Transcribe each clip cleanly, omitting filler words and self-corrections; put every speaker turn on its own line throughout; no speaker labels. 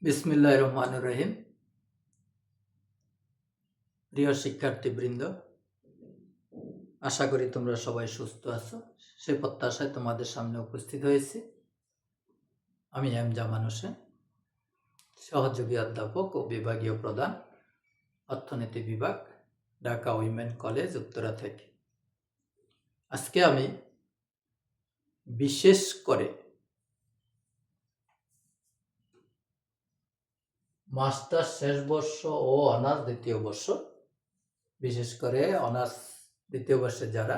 বিসমিল্লাহির রহমানির রহিম। প্রিয় শিক্ষার্থীবৃন্দ, আশা করি তোমরা সবাই সুস্থ আছো। সে প্রত্যাশায় তোমাদের সামনে উপস্থিত হয়েছি। আমি এম জামান হোসেন, সহযোগী অধ্যাপক ও বিভাগীয় প্রধান, অর্থনীতি বিভাগ, ঢাকা উইমেন কলেজ, উত্তরা থেকে। আজকে আমি বিশেষ করে মাস্টার্স শেষ বর্ষ ও অনার্স দ্বিতীয় বর্ষ, বিশেষ করে অনার্স দ্বিতীয় বর্ষে যারা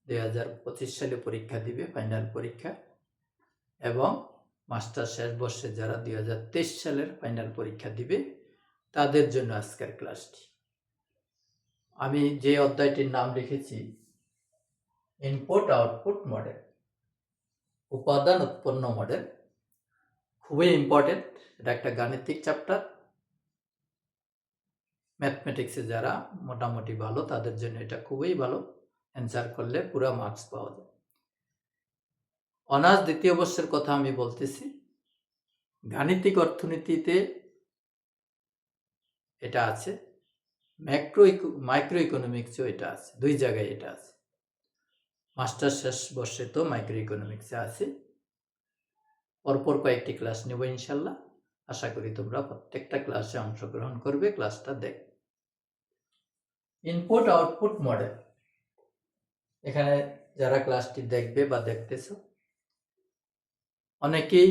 2025 সালে পরীক্ষা দিবে ফাইনাল পরীক্ষা, এবং মাস্টার শেষ বর্ষে যারা 2023 সালের ফাইনাল পরীক্ষা দিবে তাদের জন্য আজকের ক্লাসটি। আমি যে অধ্যায়টির নাম লিখেছি ইনপুট আউটপুট মডেল, উপাদান উৎপন্ন মডেল। খুবই ইম্পর্টেন্ট, এটা একটা গাণিতিক চ্যাপ্টার। ম্যাথমেটিক্সে যারা মোটামুটি ভালো তাদের জন্য এটা খুবই ভালো, অ্যান্সার করলে পুরো মার্কস পাওয়া যায়। অনার্স দ্বিতীয় বর্ষের কথা আমি বলতেছি। গাণিতিক অর্থনীতিতে এটা আছে, মাইক্রো ইকোনমিক্সেও এটা আছে, দুই জায়গায় এটা আছে। মাস্টার শেষ বর্ষে তো মাইক্রো ইকোনমিক্সে আছে। পরপর কয়েকটি ক্লাস নেব ইনশাল্লাহ। আশা করি তোমরা প্রত্যেকটা ক্লাসে অংশগ্রহণ করবে, ক্লাসটা দেখ। ইনপুট আউটপুট মডেল, এখানে যারা ক্লাসটি দেখবে বা দেখতেছ অনেকেই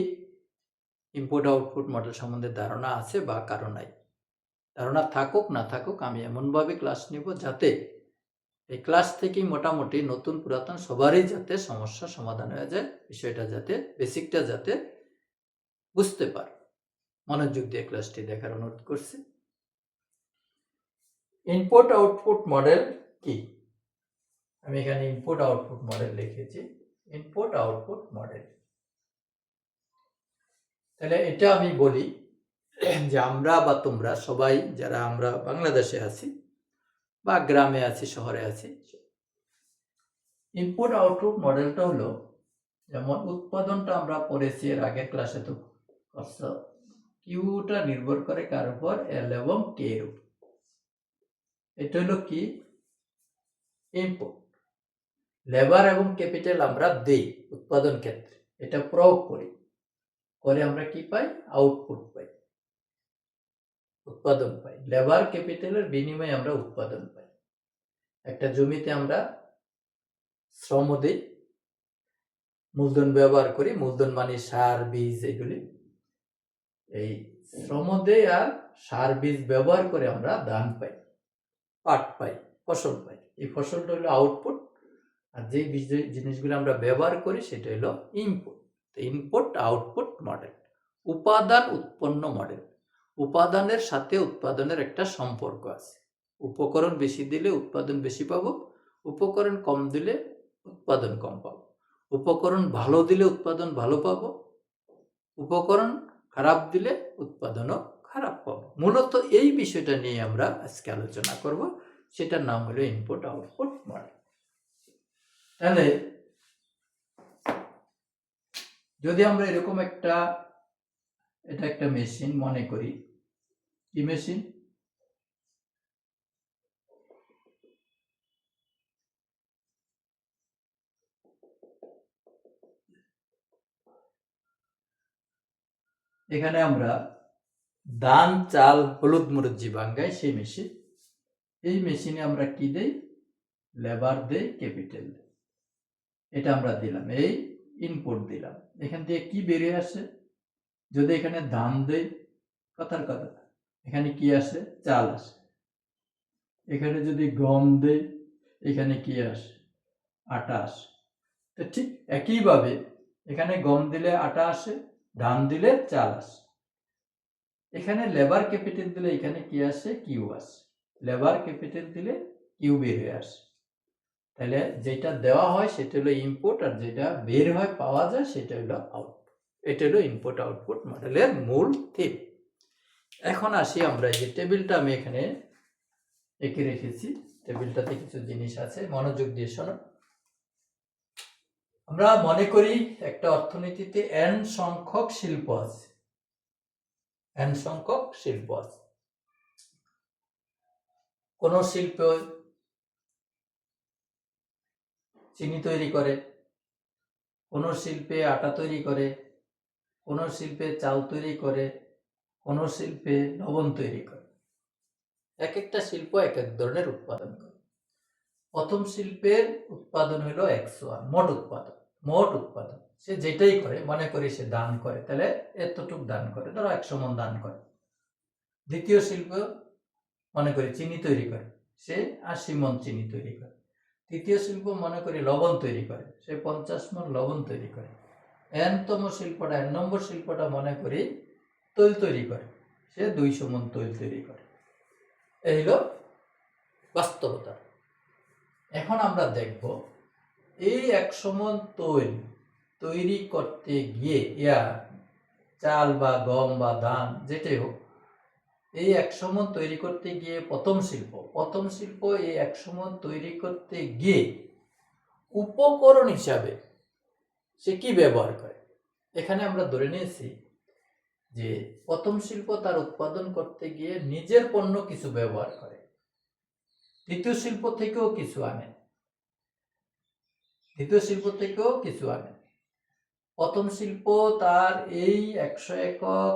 ইনপুট আউটপুট মডেল সম্বন্ধে ধারণা আছে বা কারো নাই। ধারণা থাকুক না থাকুক, আমি এমনভাবে ক্লাস নিব যাতে এই ক্লাস থেকেই মোটামুটি নতুন পুরাতন সবারই যাতে সমস্যা সমাধান হয়ে যায়, বিষয়টা যাতে বেসিকটা যাতে বুঝতে পারে। মনোযোগ দিয়ে ক্লাসটি দেখার অনুরোধ করছি। ইনপুট আউটপুট মডেল কি? আমি এখানে ইনপুট আউটপুট মডেল লিখেছি। ইনপুট আউটপুট মডেল, তাহলে এটা আমি বলি যে আমরা বা তোমরা সবাই যারা আমরা বাংলাদেশে আছি বা গ্রামে আছি, শহরে আছি, ইনপুট আউটপুট মডেলটা হলো, যেমন উৎপাদনটা আমরা পড়েছি এর আগের ক্লাসে, তো কিউটা নির্ভর করে কার উপর? এল এবং কে এর উপর। এটা হলো কি? ইনপুট। লেবার এবং ক্যাপিটাল আমরা দেই উৎপাদন ক্ষেত্রে, এটা প্রয়োগ করি, করে আমরা কি পাই? আউটপুট পাই, উৎপাদন পাই। লেবার ক্যাপিটালের বিনিময়ে আমরা উৎপাদন পাই। একটা জমিতে আমরা শ্রম দেই, মূলধন ব্যবহার করি, মূলধন মানে সার, বীজ, এগুলি। এই শ্রম দেই আর সার, বীজ ব্যবহার করে আমরা ধান পাই, পাট পাই, ফসল পাই। এই ফসলটা হলো আউটপুট, আর যে জিনিসগুলো আমরা ব্যবহার করি সেটা হলো ইনপুট। ইনপুট আউটপুট মডেল, উপাদান উৎপন্ন মডেল। উপাদানের সাথে উৎপাদনের একটা সম্পর্ক আছে। উপকরণ বেশি দিলে উৎপাদন বেশি পাবো, উপকরণ কম দিলে উৎপাদন কম পাবো। উপকরণ ভালো দিলে উৎপাদন ভালো পাবো, উপকরণ খারাপ দিলে উৎপাদনও খারাপ পাবো। মূলত এই বিষয়টা নিয়ে আমরা আজকে আলোচনা করব, সেটার নাম হলো ইনপুট আউটপুট মডেল। তাহলে যদি আমরা এরকম এটা একটা মেশিন মনে করি, কি মেশিন? এখানে আমরা ধান, চাল, হলুদ, মরিচ ভাঙ্গাই, সেই মেশিন। এই মেশিনে আমরা কি দেই? লেবার দেই, ক্যাপিটাল দেই। এটা আমরা দিলাম, এই ইনপুট দিলাম। এখান থেকে কি বেরিয়ে আসে? যদি এখানে ধান দেই, কথার কথা, এখানে কি আসে? চাল আসে। এখানে যদি গম দেই, এখানে কি আসে? আটা আসে। তো ঠিক একইভাবে এখানে গম দিলে আটা আসে, ধান দিলে চাল আসে। এখানে লেবার ক্যাপিটাল দিলে এখানে কি আসে? কিউ আসে। লেবার ক্যাপিটাল দিলে কিউ বের হয়ে আসে। তাহলে যেটা দেওয়া হয় সেটা হলো ইনপুট, আর যেটা বের হয় পাওয়া যায় সেটা হলো আউটপুট। এটা হলো ইনপুট আউটপুট মডেলের মূল থিম। এখন আসি আমরা, এই যে টেবিলটা আমি এখানে এঁকে রেখেছি, টেবিলটাতে কিছু জিনিস আছে, মনোযোগ দিয়ে শোনো। আমরা মনে করি একটা অর্থনীতিতে n সংখ্যক শিল্প আছে। n সংখ্যক শিল্প আছে। কোন শিল্প চিনি তৈরি করে, কোন শিল্পে আটা তৈরি করে, কোন শিল্পে চাল তৈরি করে, কোন শিল্পে লবণ তৈরি করে। এক একটা শিল্প এক এক ধরনের উৎপাদন করে। প্রথম শিল্পের উৎপাদন হলো 101, মোট উৎপাদন সে যেটাই করে, মনে করি সে দান করে, তাহলে এতটুক দান করে, ধরো 100 মণ দান করে। দ্বিতীয় শিল্প মনে করি চিনি তৈরি করে, সে 80 মণ চিনি তৈরি করে। তৃতীয় শিল্প মনে করি লবণ তৈরি করে, সে 50 মণ লবণ তৈরি করে। n নম্বর শিল্পটা মনে করি তৈল তৈরি করে, সে 200 মণ তৈল তৈরি করে। এই হলো বাস্তবতা। এখন আমরা দেখব এই 100 মণ তৈল তৈরি করতে গিয়ে, চাল বা গম বা ধান যেটাই হোক, এই 100 মণ তৈরি করতে গিয়ে প্রথম শিল্প এই 100 মণ তৈরি করতে গিয়ে উপকরণ হিসাবে সে কি ব্যবহার করে। এখানে আমরা ধরে নিয়েছি যে প্রথম শিল্প তার উৎপাদন করতে গিয়ে নিজের পণ্য কিছু ব্যবহার করে, দ্বিতীয় শিল্প থেকেও কিছু আনে, প্রথম শিল্প তার এই 100 একক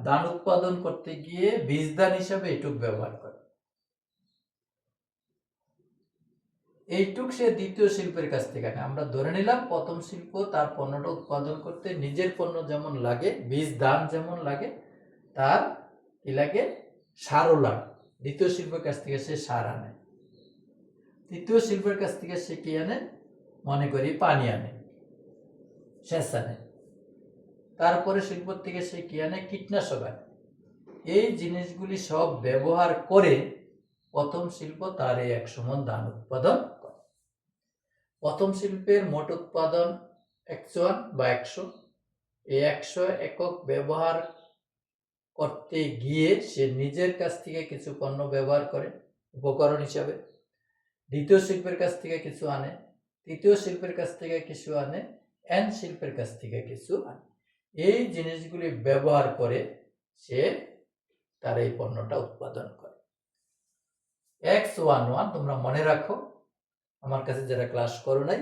ধান উৎপাদন করতে গিয়ে বীজ ধান হিসাবে এইটুক ব্যবহার করে। এইটুক সে দ্বিতীয় শিল্পের কাছ থেকে আনে। আমরা ধরে নিলাম প্রথম শিল্প তার পণ্যটা উৎপাদন করতে নিজের পণ্য যেমন লাগে, বীজ ধান যেমন লাগে, তার কি লাগে, সারও লাগে। দ্বিতীয় শিল্পের কাছ থেকে সে সার আনে। তৃতীয় শিল্পের কাছ থেকে সে কি আনে, মনে করি পানি আনে, সেচ আনে। তারপরে শিল্প থেকে সে কি আনে, কীটনাশক আনে। এই জিনিসগুলি সব ব্যবহার করে প্রথম শিল্প তার এই 100 মণ ধান উৎপাদন করে। প্রথম শিল্পের মোট উৎপাদন 101 বা 100। এই 100 একক ব্যবহার করতে গিয়ে সে নিজের কাছ থেকে কিছু পণ্য ব্যবহার করে উপকরণ হিসাবে, দ্বিতীয় শিল্পের কাছ থেকে কিছু আনে, তৃতীয় শিল্পের কাছ থেকে কিছু আনে, n শিল্পের কাছ থেকে কিছু আনে। এই জিনিসগুলি ব্যবহার করে সে তার এই পণ্যটা উৎপাদন করে। X11 তোমরা মনে রাখো, আমার কাছে যারা ক্লাস করো নাই,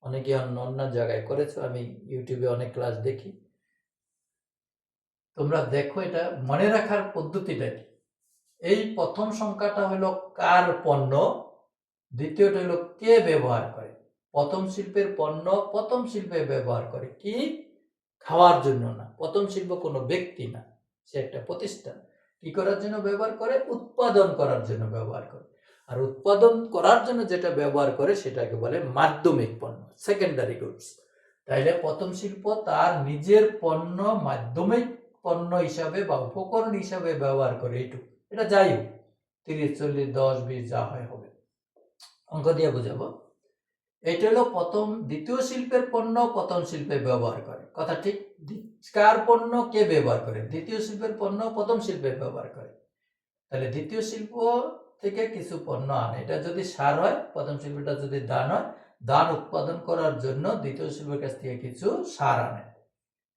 অনেকে অন্য জায়গায় করেছো, আমি ইউটিউবে অনেক ক্লাস দেখি, তোমরা দেখো এটা মনে রাখার পদ্ধতিটা কি। এই প্রথম সংখ্যাটা হলো কার পণ্য, দ্বিতীয়টা হলো কে ব্যবহার করে। প্রথম শিল্পের পণ্য প্রথম শিল্পে ব্যবহার করে, কি খাওয়ার জন্য না। প্রথম শিল্প কোনো ব্যক্তি না, সে একটা প্রতিষ্ঠান। কি করার জন্য ব্যবহার করে, উৎপাদন করার জন্য ব্যবহার করে। আর উৎপাদন করার জন্য যেটা ব্যবহার করে সেটাকে বলে মাধ্যমিক পণ্য, সেকেন্ডারি গুডস। তাইলে প্রথম শিল্প তার নিজের পণ্য মাধ্যমিক পণ্য হিসাবে বা উপকরণ হিসাবে ব্যবহার করে, এইটুকু। এটা যাই হোক, 30, 40, 10, 20 যা হয় হবে, অঙ্ক দিয়ে বোঝাবো। এটা হলো দ্বিতীয় শিল্পের পণ্য প্রথম শিল্পে ব্যবহার করে, কথা ঠিক। কার পণ্য কে ব্যবহার করে, দ্বিতীয় শিল্পের পণ্য প্রথম শিল্পে ব্যবহার করে। তাহলে দ্বিতীয় শিল্প থেকে কিছু পণ্য আনে। এটা যদি সার হয়, প্রথম শিল্পটা যদি ধান হয়, ধান উৎপাদন করার জন্য দ্বিতীয় শিল্পের কাছ থেকে কিছু সার আনে।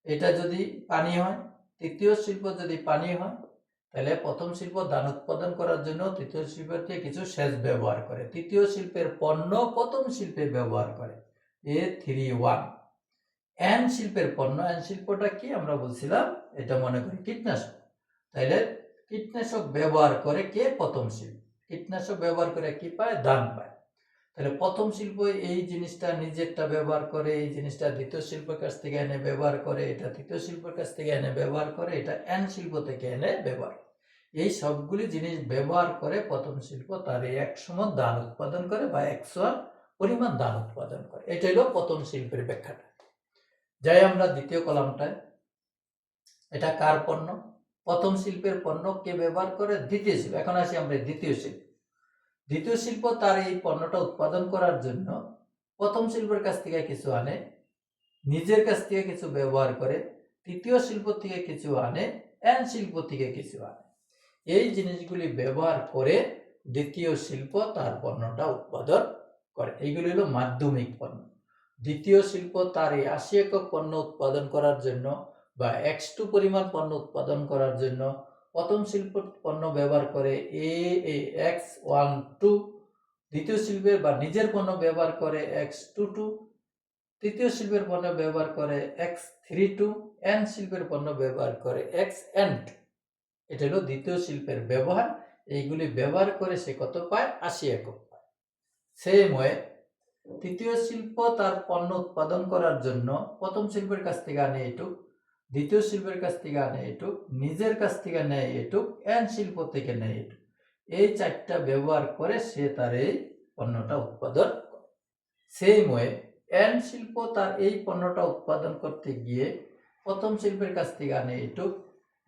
এটা যদি পানি হয়, তৃতীয় শিল্প যদি পানি হয়, তাহলে প্রথম শিল্প ধান উৎপাদন করার জন্য তৃতীয় শিল্পের থেকে কিছু সেচ ব্যবহার করে। তৃতীয় শিল্পের পণ্য প্রথম শিল্পে ব্যবহার করে। A31 n শিল্পের পণ্য, n শিল্পটা কি আমরা বলছিলাম, এটা মনে করি কীটনাশক। তাইলে কীটনাশক ব্যবহার করে কে, প্রথম শিল্প। কীটনাশক ব্যবহার করে কি পায়, ধান পায়। তাহলে প্রথম শিল্প এই জিনিসটা নিজেরটা ব্যবহার করে, এই জিনিসটা দ্বিতীয় শিল্পের কাছ থেকে এনে ব্যবহার করে, এটা তৃতীয় শিল্পের কাছ থেকে এনে ব্যবহার করে, এটা n শিল্প থেকে এনে ব্যবহার। এই সবগুলি জিনিস ব্যবহার করে প্রথম শিল্প তার এই 100 মণ ধান উৎপাদন করে বা 100 পরিমাণ ধান উৎপাদন করে। এটা হলো প্রথম শিল্পের ব্যাখ্যাটা। যাই আমরা দ্বিতীয় কলামটায়, এটা কার পণ্য, প্রথম শিল্পের পণ্য কে ব্যবহার করে, দ্বিতীয় শিল্প। এখন আসি আমরা দ্বিতীয় শিল্প। দ্বিতীয় শিল্প তার এই পণ্যটা উৎপাদন করার জন্য প্রথম শিল্পের কাছ থেকে কিছু আনে, নিজের কাছ থেকে কিছু ব্যবহার করে, তৃতীয় শিল্প থেকে কিছু আনে, n শিল্প থেকে কিছু আনে। এই জিনিসগুলি ব্যবহার করে দ্বিতীয় শিল্প তার পণ্যটা উৎপাদন করে। এইগুলি হলো মাধ্যমিক পণ্য। দ্বিতীয় শিল্প তার এই 80 একক পণ্য উৎপাদন করার জন্য বা x2 পরিমাণ পণ্য উৎপাদন করার জন্য প্রথম শিল্প পণ্য ব্যবহার করে x12, দ্বিতীয় শিল্পের বা নিজের পণ্য ব্যবহার করে x22, তৃতীয় শিল্পের পণ্য ব্যবহার করে x32, n শিল্পের পণ্য ব্যবহার করে xn2। এটা হলো দ্বিতীয় শিল্পের ব্যবহার। এইগুলি ব্যবহার করে সে কত পায়? 80 একক পায়। সেম ওয়ে তৃতীয় শিল্প তার পণ্য উৎপাদন করার জন্য প্রথম শিল্পের কাছ থেকে আনে এটুক, দ্বিতীয় শিল্পের কাছ থেকে আনে এটুক, নিজের কাছ থেকে নেয় এটুক, এন শিল্প থেকে নেয় এটুক। এই চারটা ব্যবহার করে সে তার এই পণ্যটা উৎপাদন করে। সেম ওয়ে এন শিল্প তার এই পণ্যটা উৎপাদন করতে গিয়ে প্রথম শিল্পের কাছ থেকে আনে এটুক,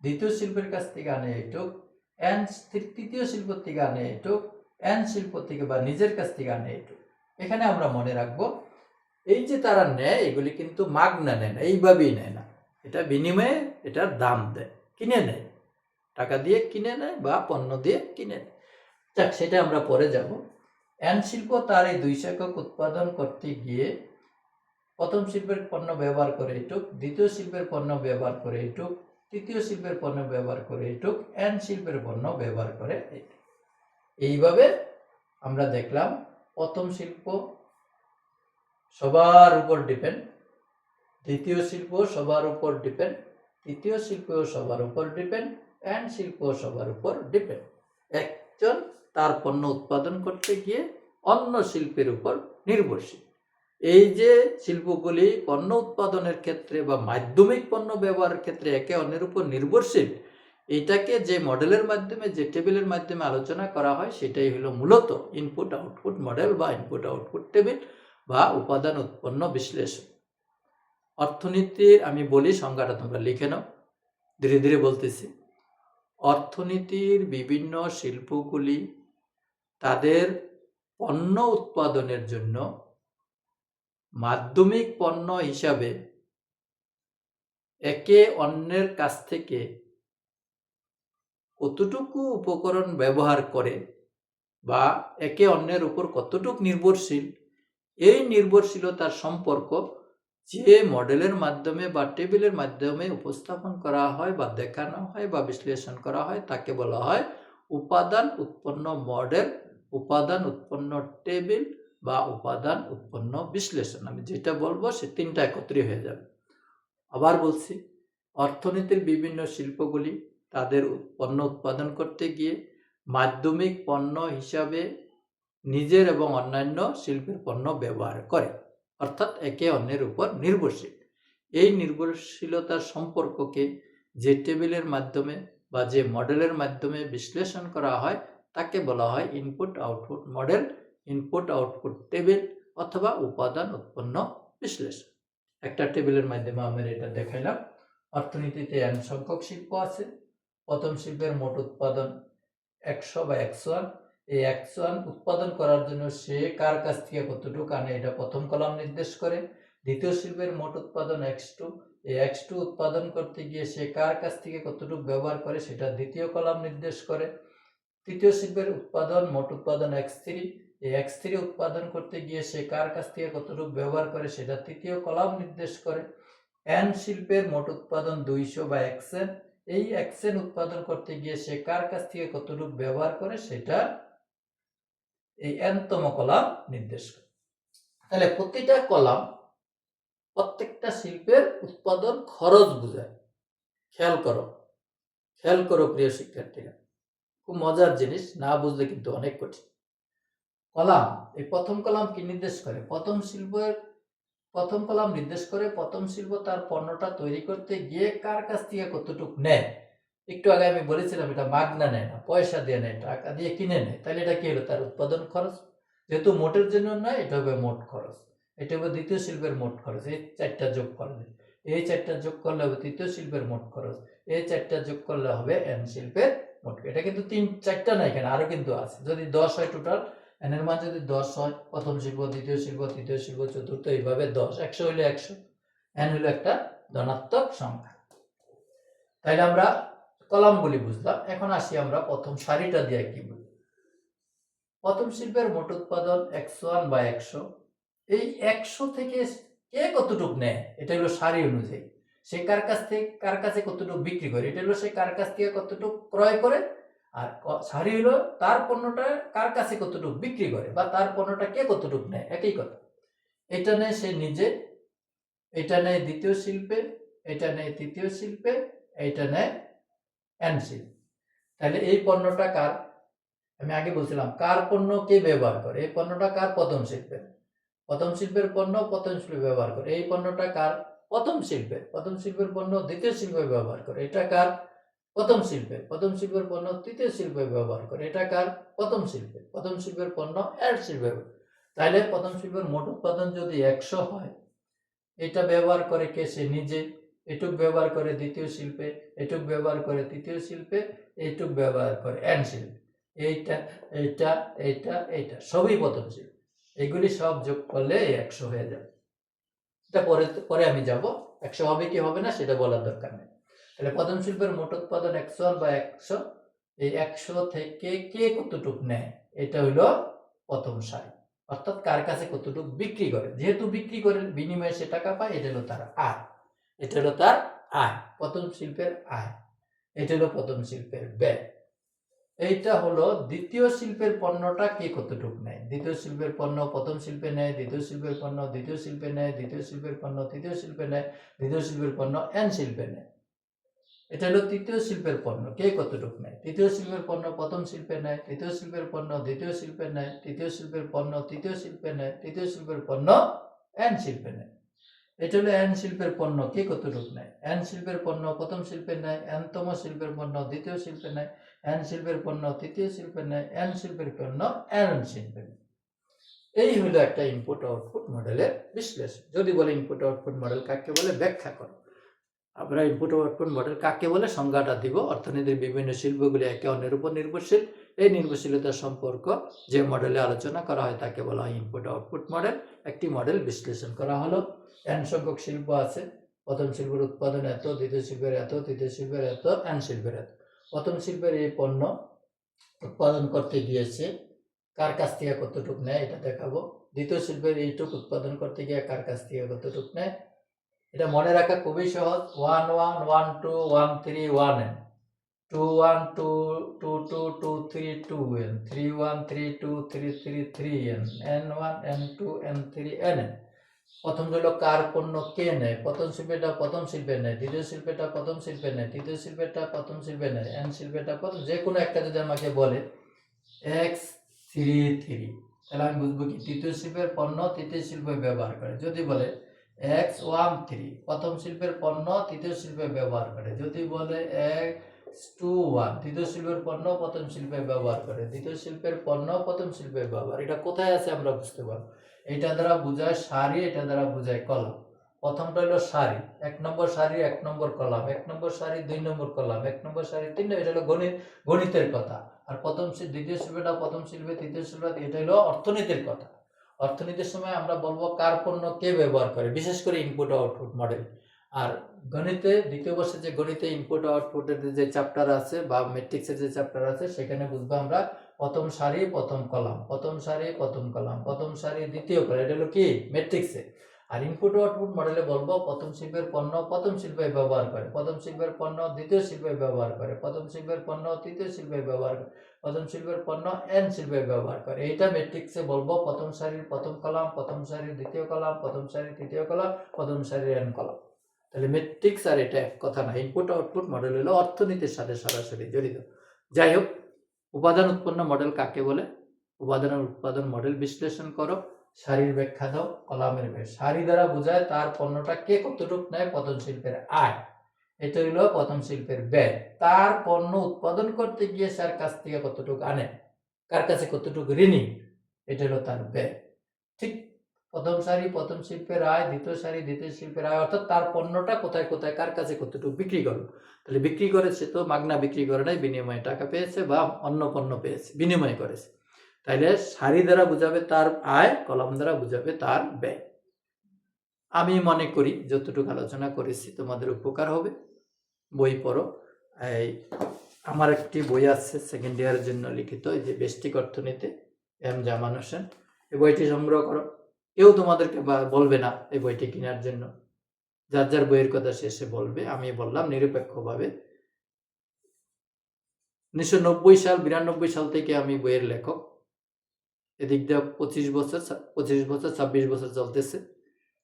দ্বিতীয় শিল্পের কাছ থেকে আনে এটুক, তৃতীয় শিল্প থেকে আনে এটুক, এন শিল্প থেকে বা নিজের কাছ থেকে আনে এটুক। এখানে আমরা মনে রাখবো এই যে তারা নেয় এগুলি কিন্তু মাগনা নেয় না, এইভাবেই নেয় না, এটা বিনিময়ে এটার দাম দেয়, কিনে নেয়, টাকা দিয়ে কিনে নেয় বা পণ্য দিয়ে কিনে নেয়। যাক, সেটা আমরা পরে যাব। এন শিল্প তার এই 200 একক উৎপাদন করতে গিয়ে প্রথম শিল্পের পণ্য ব্যবহার করে এটুক, দ্বিতীয় শিল্পের পণ্য ব্যবহার করে এটুক, তৃতীয় শিল্পের পণ্য ব্যবহার করে এটুক, এন শিল্পের পণ্য ব্যবহার করে এটুক। এইভাবে আমরা দেখলাম প্রথম শিল্প সবার উপর ডিপেন্ড, দ্বিতীয় শিল্প সবার উপর ডিপেন্ড, তৃতীয় শিল্প সবার উপর ডিপেন্ড, এন্ড শিল্প সবার উপর ডিপেন্ড। একজন তার পণ্য উৎপাদন করতে গিয়ে অন্য শিল্পের উপর নির্ভরশীল। এই যে শিল্পগুলি পণ্য উৎপাদনের ক্ষেত্রে বা মাধ্যমিক পণ্য ব্যবহারের ক্ষেত্রে একে অন্যের উপর নির্ভরশীল, এটাকে যে মডেলের মাধ্যমে, যে টেবিলের মাধ্যমে আলোচনা করা হয় সেটাই হলো মূলত ইনপুট আউটপুট মডেল বা ইনপুট আউটপুট টেবিল বা উপাদান উৎপন্ন বিশ্লেষণ। অর্থনীতির আমি বলি সংজ্ঞাটা তোমরা লিখে নাও, ধীরে ধীরে বলতেছি। অর্থনীতির বিভিন্ন শিল্পগুলি তাদের পণ্য উৎপাদনের জন্য মাধ্যমিক পণ্য হিসাবে একে অন্যের কাছ থেকে কতটুকু উপকরণ ব্যবহার করে বা একে অন্যের উপর কতটুকু নির্ভরশীল, এই নির্ভরশীলতার সম্পর্ক যে মডেলের মাধ্যমে বা টেবিলের মাধ্যমে উপস্থাপন করা হয় বা দেখানো হয় বা বিশ্লেষণ করা হয় তাকে বলা হয় উপাদান উৎপন্ন মডেল, উপাদান উৎপন্ন টেবিল বা উপাদান উৎপন্ন বিশ্লেষণ। আমি যেটা বলবো সে তিনটা একত্রিত হয়ে যাবে। আবার বলছি, অর্থনীতির বিভিন্ন শিল্পগুলি তাদের পণ্য উৎপাদন করতে গিয়ে মাধ্যমিক পণ্য হিসাবে নিজের এবং অন্যান্য শিল্পের পণ্য ব্যবহার করে, অর্থাৎ একে অন্যের উপর নির্ভরশীল। এই নির্ভরশীলতার সম্পর্ককে যে টেবিলের মাধ্যমে বা যে মডেলের মাধ্যমে বিশ্লেষণ করা হয় তাকে বলা হয় input output model, input output table অথবা উপাদান উৎপন্ন বিশ্লেষণ। একটা টেবিলের মাধ্যমে আমরা এটা দেখাইলাম। অর্থনীতিতে n সংখ্যক শিল্প আছে। প্রথম শিল্পের মোট উৎপাদন 100 বা 101। এই 101 উৎপাদন করার জন্য সে কার কাছ থেকে কতটুকু আনে এটা প্রথম কলাম নির্দেশ করে। দ্বিতীয় শিল্পের মোট উৎপাদন x2, এই x2 উৎপাদন করতে গিয়ে সে কার কাছ থেকে কতটুকু ব্যবহার করে সেটা দ্বিতীয় কলাম নির্দেশ করে। তৃতীয় শিল্পের উৎপাদন মোট উৎপাদন x3, এই x3 উৎপাদন করতে গিয়ে সে কার কাছ থেকে কতটুকু ব্যবহার করে সেটা তৃতীয় কলাম নির্দেশ করে। n শিল্পের মোট উৎপাদন 200 বা xn, এই xn উৎপাদন করতে গিয়ে সে কার কাছ থেকে কতটুকু ব্যবহার করে সেটা এই n-তম কলাম নির্দেশ করে। তাহলে প্রতিটা কলাম প্রত্যেকটা শিল্পের উৎপাদন খরচ বোঝায়। খেয়াল করো প্রিয় শিক্ষার্থীরা, খুব মজার জিনিস, না বুঝলে কিন্তু অনেক কঠিন। কলাম, এই প্রথম কলাম কি নির্দেশ করে? প্রথম কলাম নির্দেশ করে প্রথম শিল্প তার পণ্যটা তৈরি করতে গিয়ে কার কাছ থেকে কতটুকু নেয়। একটু আগে আমি বলেছিলাম এটা মাগনা নেয় না, পয়সা দিয়ে নেয়, টাকা দিয়ে কিনে নেয়। তাহলে এটা কি হলো? তার উৎপাদন খরচ। যেহেতু মোটের জন্য নয়, এটা হবে মোট খরচ। এটা হবে দ্বিতীয় শিল্পের মোট খরচ। এই চারটা যোগ করলে, এই চারটা যোগ করলে হবে তৃতীয় শিল্পের মোট খরচ, এই চারটা যোগ করলে হবে এন শিল্পের মোট। এটা কিন্তু চারটা না, এখানে আরো কিন্তু আছে। যদি 10 হয় টোটাল, এন এর মান যদি 10 হয়, প্রথম শিল্প, দ্বিতীয় শিল্প, তৃতীয় শিল্প, চতুর্থ, এইভাবে 10, 100 হইলে 100, এন হইলো একটা ধনাত্মক সংখ্যা। তাইলে আমরা কলামগুলি বুঝলাম। এখন আসি আমরা প্রথম সারিটা দিয়ে কি বুঝি। প্রথম শিল্পের মোট উৎপাদন 101 বা 100, এই 100 থেকে কে কতটুকু নেয় এটা হলো সারি অনুযায়ী। সে কার কাছে কতটুকু বিক্রি করে, এটা হলো সে কার কাছ থেকে কতটুকু ক্রয় করে। আর সারি হলো তার পণ্যটা কার কাছে কতটুকু বিক্রি করে বা তার পণ্যটা কে কতটুকু নেয়, একই কথা। এটা নেয় সে নিজে, এটা নেয় দ্বিতীয় শিল্পে, এটা নেয় তৃতীয় শিল্পে, এটা নেয় এন শিল্পে। তাহলে এই পণ্যটা কার, আমি আগে বলছিলাম কার পণ্য কে ব্যবহার করে, এই পণ্যটা কার, প্রথম শিল্পের। প্রথম শিল্পের পণ্য প্রথম শিল্পে ব্যবহার করে, এই পণ্যটা কার, প্রথম শিল্পের। প্রথম শিল্পের পণ্য দ্বিতীয় শিল্পে ব্যবহার করে, এটা কার, প্রথম শিল্পের। প্রথম শিল্পের পণ্য তৃতীয় শিল্পে ব্যবহার করে, এটা কার, প্রথম শিল্পের। প্রথম শিল্পের পণ্য এর শিল্পে। তাহলে প্রথম শিল্পের মোট উৎপাদন যদি 100 হয়, এটা ব্যবহার করে কে, সে নিজে। এটুক ব্যবহার করে দ্বিতীয় শিল্পে, এটুক ব্যবহার করে তৃতীয় শিল্পে, এইটুক ব্যবহার করে এন শিল্পে। এইটা এইটা এইটা এইটা সবই প্রথম শিল্প। এগুলি সব যোগ করলে 100 হয়ে যাবে। এটা পরে আমি যাব, 100 হবে কি হবে না সেটা বলার দরকার নেই। তাহলে প্রথম শিল্পের মোট উৎপাদন 100 বা 100, এই 100 থেকে কে কতটুক নেয়, এটা হইলো প্রথম সারি। অর্থাৎ কার কাছে কতটুক বিক্রি করে, যেহেতু বিক্রি করে বিনিময়ে সে টাকা পায়, এটা হলো তার আয়। এটা হলো তার আয়, প্রথম শিল্পের আয়। এটা হলো প্রথম শিল্পের ব্যয়। এইটা হলো দ্বিতীয় শিল্পের পণ্যটা কে কতটুক নেয়। দ্বিতীয় শিল্পের পণ্য প্রথম শিল্পে নেয়, দ্বিতীয় শিল্পের পণ্য দ্বিতীয় শিল্পে নেয়, দ্বিতীয় শিল্পের পণ্য তৃতীয় শিল্পে নেয়, দ্বিতীয় শিল্পের পণ্য এন শিল্পে নেয়। এটা হলো তৃতীয় শিল্পের পণ্য কে কতটুক নেয়। তৃতীয় শিল্পের পণ্য প্রথম শিল্পে নেয়, তৃতীয় শিল্পের পণ্য দ্বিতীয় শিল্পে নেয়, তৃতীয় শিল্পের পণ্য তৃতীয় শিল্পে নেয়, তৃতীয় শিল্পের পণ্য এন শিল্পে নেয়। এটা হলো এন শিল্পের পণ্য কে কতটুক নেয়। এন শিল্পের পণ্য প্রথম শিল্পে নেয়, এনতম শিল্পের পণ্য দ্বিতীয় শিল্পে নেয়, এন শিল্পের পণ্য তৃতীয় শিল্পে নেয়, এন শিল্পের পণ্য এন শিল্পে নেয়। এই হলো একটা ইনপুট আউটপুট মডেলের বিশ্লেষণ। যদি বলে ইনপুট আউটপুট মডেল কাকে বলে, ব্যাখ্যা করো। আমরা ইনপুট আউটপুট মডেল কাকে বলে সংজ্ঞাটা দিব। অর্থনীতির বিভিন্ন শিল্পগুলি একে অন্যের উপর নির্ভরশীল। এই নির্ভরশীলতার সম্পর্ক যে মডেলে আলোচনা করা হয় তাকে বলা হয় ইনপুট আউটপুট মডেল। একটি মডেল বিশ্লেষণ করা হলো, এন সংখ্যক শিল্প আছে, প্রথম শিল্পের উৎপাদন এত, দ্বিতীয় শিল্পের এত, তৃতীয় শিল্পের এত, এন শিল্পের এত। প্রথম শিল্পের এই পণ্য উৎপাদন করতে গিয়েছে কার কাছ থেকে কতটুক নেয় এটা দেখাবো। দ্বিতীয় শিল্পের এইটুক উৎপাদন করতে গিয়ে কার কাছ থেকে কতটুক নেয়, এটা মনে রাখা খুবই সহজ। 1 1 1 2 1 3 1 n, 2 1 2 2 2 2 3 2 n, 3 1 3 2 3 3 3 n, n 1 n 2 n 3 n n। প্রথম হলো কার পণ্য কে নেয়, প্রথম শিল্পেটা প্রথম শিল্পে নেয়, দ্বিতীয় শিল্পেটা প্রথম শিল্পে নেয়, তৃতীয় শিল্পেটা প্রথম শিল্পে নেয়, এন শিল্পেটা প্রথম। যে কোনো একটা যদি আমাকে বলে x33, তাহলে আমি বুঝবো কি তৃতীয় শিল্পের পণ্য তৃতীয় শিল্পে ব্যবহার করে। যদি বলে x13 প্রথম শিল্পের পণ্য তৃতীয় শিল্পে ব্যবহার করে। যদি বলে x21 তৃতীয় শিল্পের পণ্য প্রথম শিল্পে ব্যবহার করে, দ্বিতীয় শিল্পের পণ্য প্রথম শিল্পে ব্যবহার। এটা কোথায় আছে আমরা বুঝতে পারবো। এটা দ্বারা বোঝায় সারি, এটা দ্বারা বোঝায় কলাম। প্রথমটা হলো সারি, 1 নম্বর সারি 1 নম্বর কলাম, 1 নম্বর সারি 2 নম্বর কলাম, 1 নম্বর সারি 3 নম্বর। এটা হলো গণিতের কথা। আর দ্বিতীয় শিল্পটা প্রথম শিল্পে তৃতীয় শিল্পে, এটা হলো অর্থনীতির কথা। অর্থনীতির সময় আমরা বলবো কার পণ্য কে ব্যবহার করে, বিশেষ করে ইনপুট আউটপুট মডেল। আর গণিতে দ্বিতীয় বর্ষে যে গণিতে ইনপুট আউটপুটের যে চ্যাপ্টার আছে বা ম্যাট্রিক্সের যে চ্যাপ্টার আছে, সেখানে বুঝবো আমরা প্রথম সারি প্রথম কলাম, প্রথম সারি প্রথম কলাম, প্রথম সারি দ্বিতীয় কলাম। এটা হলো কি ম্যাট্রিক্সে। আর ইনপুট আউটপুট মডেলে বলবো প্রথম শিল্পের পণ্য প্রথম শিল্পে ব্যবহার করে, প্রথম শিল্পের পণ্য দ্বিতীয় শিল্পে ব্যবহার করে, প্রথম শিল্পের পণ্য তৃতীয় শিল্পে ব্যবহার করে, প্রথম শিল্পের পণ্য এন শিল্পে ব্যবহার করে। এইটা ম্যাট্রিক্সে বলবো প্রথম সারির প্রথম কলাম, প্রথম সারির দ্বিতীয় কলাম, প্রথম সারির তৃতীয় কলাম, প্রথম সারির এন কলাম। তাহলে ম্যাট্রিক্স আর এটা এক কথা না। ইনপুট আউটপুট মডেল হলো অর্থনীতির সাথে সরাসরি জড়িত। যাই হোক, উপাদান উৎপন্ন মডেল কাকে বলে, উপাদান উৎপাদন মডেল বিশ্লেষণ করো, সারির ব্যাখ্যা দাও, কলামের ব্যাখ্যা। সারি দ্বারা বোঝায় তার পণ্যটা কে কতটুকু নেয়, প্রথম শিল্পের আয়। এটা হলো প্রথম শিল্পের ব্যয়। তার পণ্য উৎপাদন করতে গিয়ে তার কাছ থেকে কতটুকু আনে, কার কাছে কতটুকু ঋণী, এটা হলো তার ব্যয়। ঠিক প্রথম সারি প্রথম শিল্পের আয়, দ্বিতীয় সারি দ্বিতীয় শিল্পের আয়। অর্থাৎ তার পণ্যটা কোথায় কোথায় কার কাছে কতটুকু বিক্রি করলো। তাহলে বিক্রি করেছে তো মাগনা বিক্রি করে নাই, বিনিময়ে টাকা পেয়েছে বা অন্য পণ্য পেয়েছে, বিনিময় করেছে। তাইলে সারি দ্বারা বুঝাবে তার আয়, কলাম দ্বারা বুঝাবে তার ব্যয়। আমি মনে করি যতটুকু আলোচনা করেছি তোমাদের উপকার হবে। বই পড়ো। আমার একটি বই আছে সেকেন্ড ইয়ারের জন্য লিখিত, এই যে ব্যষ্টিক অর্থনীতি, এম জামান হোসেন। এই বইটি সংগ্রহ করো। কেউ তোমাদেরকে বলবে না এই বইটি কেনার জন্য। যার যার বইয়ের কথা শেষে বলবে। আমি বললাম নিরপেক্ষভাবে 1990 সাল 92 সাল থেকে আমি বইয়ের লেখক। এদিক দিয়ে 25 বছর 26 বছর চলতেছে,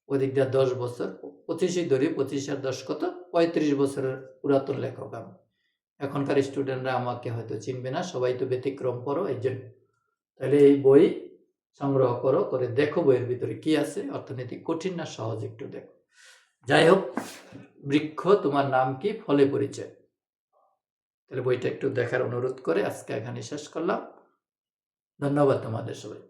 ওদিক দিয়ে 10 বছর, 25ই ধরি, 25 আর 10 কত, 35 বছরের পুরাতন লেখক আমি। এখনকার স্টুডেন্টরা আমাকে হয়তো চিনবে না, সবাই তো ব্যতিক্রম পড়ো, এই জন্য। তাহলে এই বই সংগ্রহ করো, করে দেখো বইয়ের ভিতরে কি আছে। অর্থনীতি কঠিন না সহজ, একটু দেখো। যাই হোক, বৃক্ষ তোমার নাম কি, ফলে পরিচয়। তাহলে বইটা একটু দেখার অনুরোধ করে আজকে এখানে শেষ করলাম। ধন্যবাদ তোমাদের সবাই।